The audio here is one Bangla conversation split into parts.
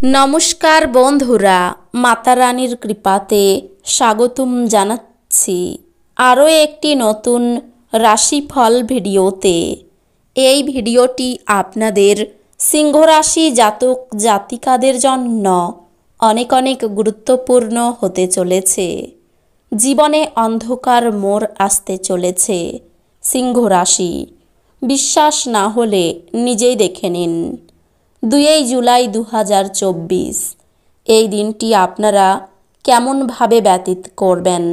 নমস্কার বন্ধুরা, মাতা রানীর কৃপাতে স্বাগতম জানাচ্ছি আরও একটি নতুন রাশিফল ভিডিওতে। এই ভিডিওটি আপনাদের সিংহ রাশি জাতক জাতিকাদের জন্য অনেক অনেক গুরুত্বপূর্ণ হতে চলেছে। জীবনে অন্ধকার মোড় আসতে চলেছে সিংহ রাশি। বিশ্বাস না হলে নিজেই দেখে নিন। 2 জুলাই 2024 এই দিনটি আপনারা কেমনভাবে ব্যতীত করবেন?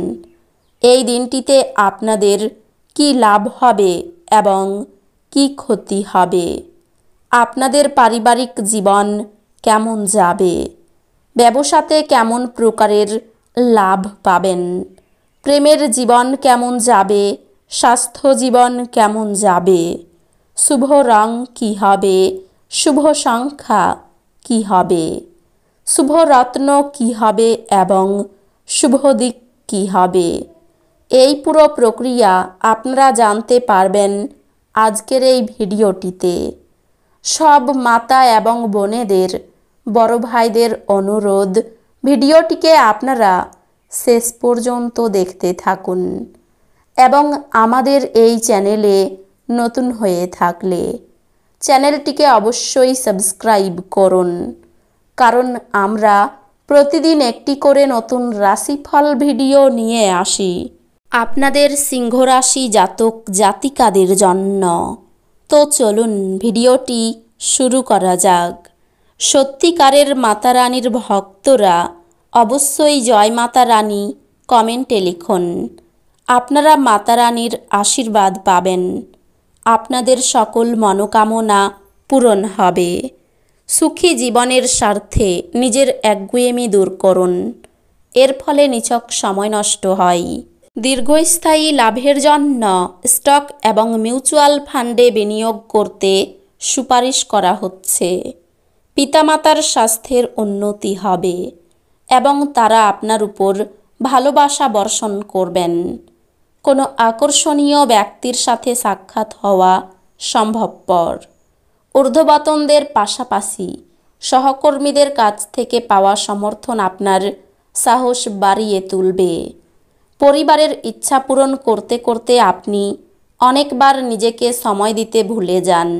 এই দিনটিতে আপনাদের কি লাভ হবে এবং কি ক্ষতি হবে? আপনাদের পারিবারিক জীবন কেমন যাবে? ব্যবসাতে কেমন প্রকারের লাভ পাবেন? প্রেমের জীবন কেমন যাবে? স্বাস্থ্য জীবন কেমন যাবে? শুভ রং কী হবে? শুভ সংখ্যা কী হবে? শুভ রত্ন কী হবে এবং শুভ দিক কী হবে? এই পুরো প্রক্রিয়া আপনারা জানতে পারবেন আজকের এই ভিডিওটিতে। সব মাতা এবং বোনেদের, বড় ভাইদের অনুরোধ, ভিডিওটিকে আপনারা শেষ পর্যন্ত দেখতে থাকুন এবং আমাদের এই চ্যানেলে নতুন হয়ে থাকলে চ্যানেলটিকে অবশ্যই সাবস্ক্রাইব করুন, কারণ আমরা প্রতিদিন একটি করে নতুন রাশিফল ভিডিও নিয়ে আসি আপনাদের সিংহ রাশি জাতক জাতিকাদের জন্য। তো চলুন ভিডিওটি শুরু করা যাক। সত্যিকারের মাতা রানীর ভক্তরা অবশ্যই জয় মাতা রানী কমেন্টে লিখুন। আপনারা মাতা রানীর আশীর্বাদ পাবেন। আপনাদের সকল মনোকামনা পূরণ হবে। সুখী জীবনের স্বার্থে নিজের একগুঁয়েমি দূর করুন। এর ফলে নিছক সময় নষ্ট হয়। দীর্ঘস্থায়ী লাভের জন্য স্টক এবং মিউচুয়াল ফান্ডে বিনিয়োগ করতে সুপারিশ করা হচ্ছে। পিতামাতার স্বাস্থ্যের উন্নতি হবে এবং তারা আপনার উপর ভালোবাসা বর্ষণ করবেন। কোনো আকর্ষণীয় ব্যক্তির সাথে সাক্ষাৎ হওয়া সম্ভবপর। ঊর্ধ্বতনদের পাশাপাশি সহকর্মীদের কাছ থেকে পাওয়া সমর্থন আপনার সাহস বাড়িয়ে তুলবে। পরিবারের ইচ্ছা পূরণ করতে করতে আপনি অনেকবার নিজেকে সময় দিতে ভুলে যান,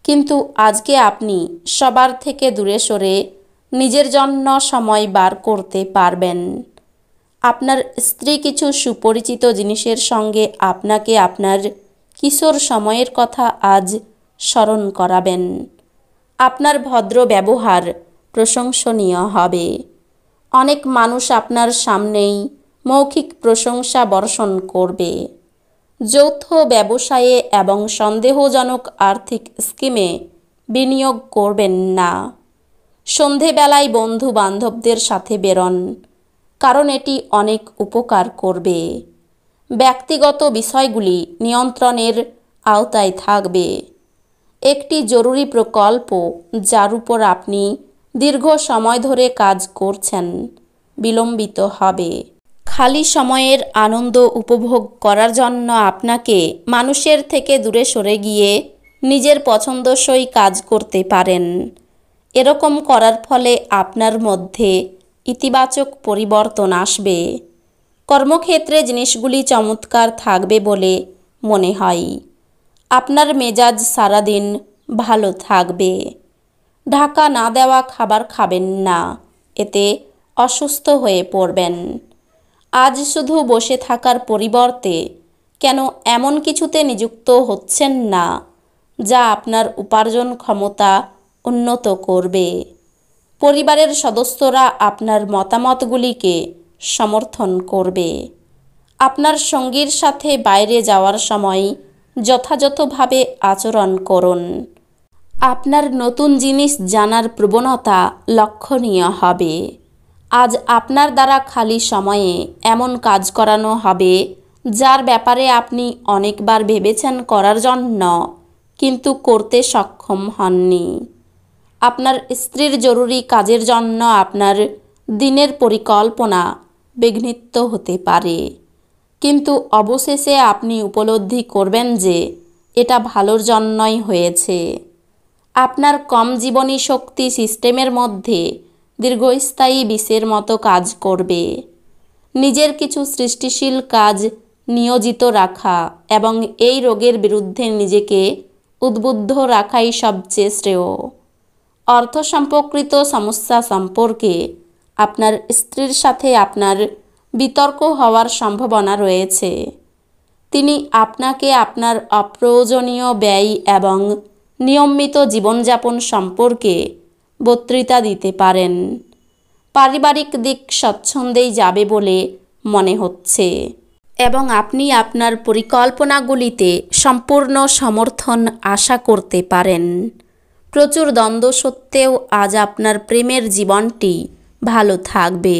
কিন্তু আজকে আপনি সবার থেকে দূরে সরে নিজের জন্য সময় বার করতে পারবেন। আপনার স্ত্রী কিছু সুপরিচিত জিনিসের সঙ্গে আপনাকে আপনার কিশোর সময়ের কথা আজ স্মরণ করাবেন। আপনার ভদ্র ব্যবহার প্রশংসনীয় হবে। অনেক মানুষ আপনার সামনেই মৌখিক প্রশংসা বর্ষণ করবে। যৌথ ব্যবসায়ে এবং সন্দেহজনক আর্থিক স্কিমে বিনিয়োগ করবেন না। সন্ধেবেলায় বন্ধু বান্ধবদের সাথে বেরোন, কারণ এটি অনেক উপকার করবে। ব্যক্তিগত বিষয়গুলি নিয়ন্ত্রণের আওতায় থাকবে। একটি জরুরি প্রকল্প যার উপর আপনি দীর্ঘ সময় ধরে কাজ করছেন বিলম্বিত হবে। খালি সময়ের আনন্দ উপভোগ করার জন্য আপনাকে মানুষের থেকে দূরে সরে গিয়ে নিজের পছন্দসই কাজ করতে পারেন। এরকম করার ফলে আপনার মধ্যে ইতিবাচক পরিবর্তন আসবে। কর্মক্ষেত্রে জিনিসগুলি চমৎকার থাকবে বলে মনে হয়। আপনার মেজাজ সারাদিন ভালো থাকবে। ঢাকা না দেওয়া খাবার খাবেন না, এতে অসুস্থ হয়ে পড়বেন। আজ শুধু বসে থাকার পরিবর্তে কেন এমন কিছুতে নিযুক্ত হচ্ছেন না যা আপনার উপার্জন ক্ষমতা উন্নত করবে। পরিবারের সদস্যরা আপনার মতামতগুলিকে সমর্থন করবে। আপনার সঙ্গীর সাথে বাইরে যাওয়ার সময় যথাযথভাবে আচরণ করুন। আপনার নতুন জিনিস জানার প্রবণতা লক্ষণীয় হবে। আজ আপনার দ্বারা খালি সময়ে এমন কাজ করানো হবে যার ব্যাপারে আপনি অনেকবার ভেবেছেন করার জন্য, কিন্তু করতে সক্ষম হননি। আপনার স্ত্রীর জরুরি কাজের জন্য আপনার দিনের পরিকল্পনা বিঘ্নিত হতে পারে, কিন্তু অবশেষে আপনি উপলব্ধি করবেন যে এটা ভালোর জন্যই হয়েছে। আপনার কম জীবনী শক্তি সিস্টেমের মধ্যে দীর্ঘস্থায়ী বিষের মতো কাজ করবে। নিজের কিছু সৃষ্টিশীল কাজ নিয়োজিত রাখা এবং এই রোগের বিরুদ্ধে নিজেকে উদ্বুদ্ধ রাখাই সবচেয়ে শ্রেয়। অর্থ সম্পর্কিত সমস্যা সম্পর্কে আপনার স্ত্রীর সাথে আপনার বিতর্ক হওয়ার সম্ভাবনা রয়েছে। তিনি আপনাকে আপনার অপ্রয়োজনীয় ব্যয় এবং নিয়মিত জীবনযাপন সম্পর্কে বক্তৃতা দিতে পারেন। পারিবারিক দিক স্বচ্ছন্দেই যাবে বলে মনে হচ্ছে এবং আপনি আপনার পরিকল্পনাগুলিতে সম্পূর্ণ সমর্থন আশা করতে পারেন। প্রচুর দ্বন্দ্ব সত্ত্বেও আজ আপনার প্রেমের জীবনটি ভালো থাকবে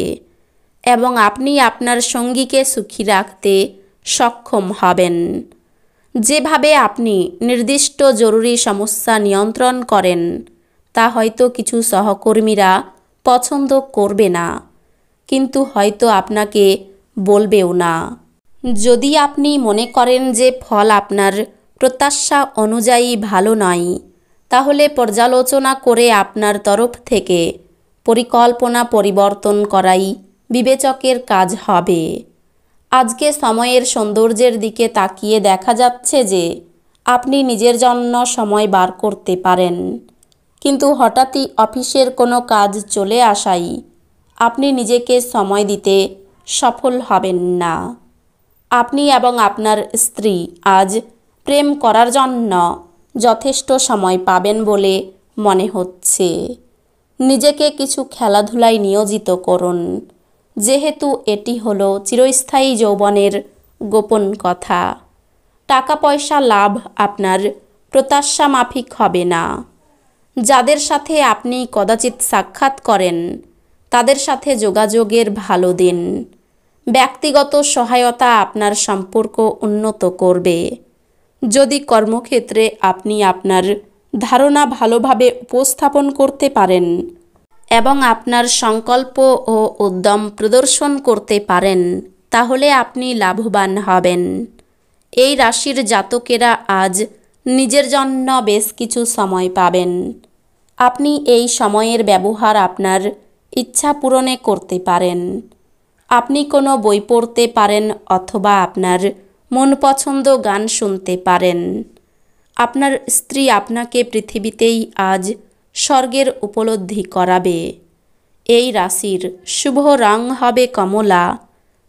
এবং আপনি আপনার সঙ্গীকে সুখী রাখতে সক্ষম হবেন। যেভাবে আপনি নির্দিষ্ট জরুরি সমস্যা নিয়ন্ত্রণ করেন তা হয়তো কিছু সহকর্মীরা পছন্দ করবে না, কিন্তু হয়তো আপনাকে বলবেও না। যদি আপনি মনে করেন যে ফল আপনার প্রত্যাশা অনুযায়ী ভালো নয়, তাহলে পর্যালোচনা করে আপনার তরফ থেকে পরিকল্পনা পরিবর্তন করাই বিবেচকের কাজ হবে। আজকে সময়ের সৌন্দর্যের দিকে তাকিয়ে দেখা যাচ্ছে যে আপনি নিজের জন্য সময় বার করতে পারেন, কিন্তু হঠাৎই অফিসের কোনো কাজ চলে আসায় আপনি নিজেকে সময় দিতে সফল হবেন না। আপনি এবং আপনার স্ত্রী আজ প্রেম করার জন্য যথেষ্ট সময় পাবেন বলে মনে হচ্ছে। নিজেকে কিছু খেলাধুলায় নিয়োজিত করুন, যেহেতু এটি হলো চিরস্থায়ী যৌবনের গোপন কথা। টাকা পয়সা লাভ আপনার প্রত্যাশা মাফিক হবে না। যাদের সাথে আপনি কদাচিৎ সাক্ষাৎ করেন তাদের সাথে যোগাযোগের ভালো দিন। ব্যক্তিগত সহায়তা আপনার সম্পর্ক উন্নত করবে। যদি কর্মক্ষেত্রে আপনি আপনার ধারণা ভালোভাবে উপস্থাপন করতে পারেন এবং আপনার সংকল্প ও উদ্যম প্রদর্শন করতে পারেন, তাহলে আপনি লাভবান হবেন। এই রাশির জাতকেরা আজ নিজের জন্য বেশ কিছু সময় পাবেন। আপনি এই সময়ের ব্যবহার আপনার ইচ্ছা পূরণে করতে পারেন। আপনি কোনো বই পড়তে পারেন অথবা আপনার মনপছন্দ গান শুনতে পারেন। আপনার স্ত্রী আপনাকে পৃথিবীতেই আজ স্বর্গের উপলব্ধি করাবে। এই রাশির শুভ রং হবে কমলা,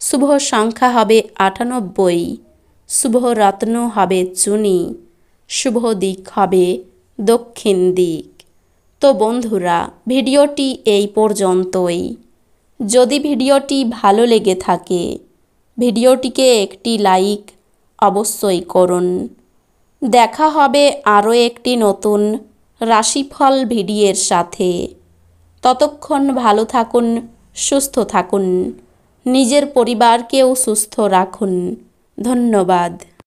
শুভ সংখ্যা হবে 98, শুভ রত্ন হবে চুনি, শুভ দিক হবে দক্ষিণ দিক। তো বন্ধুরা, ভিডিওটি এই পর্যন্তই। যদি ভিডিওটি ভালো লেগে থাকে ভিডিওটিকে একটি লাইক অবশ্যই করুন। দেখা হবে আরও একটি নতুন রাশিফল ভিডিওর সাথে। ততক্ষণ ভালো থাকুন, সুস্থ থাকুন, নিজের পরিবারকেও সুস্থ রাখুন। ধন্যবাদ।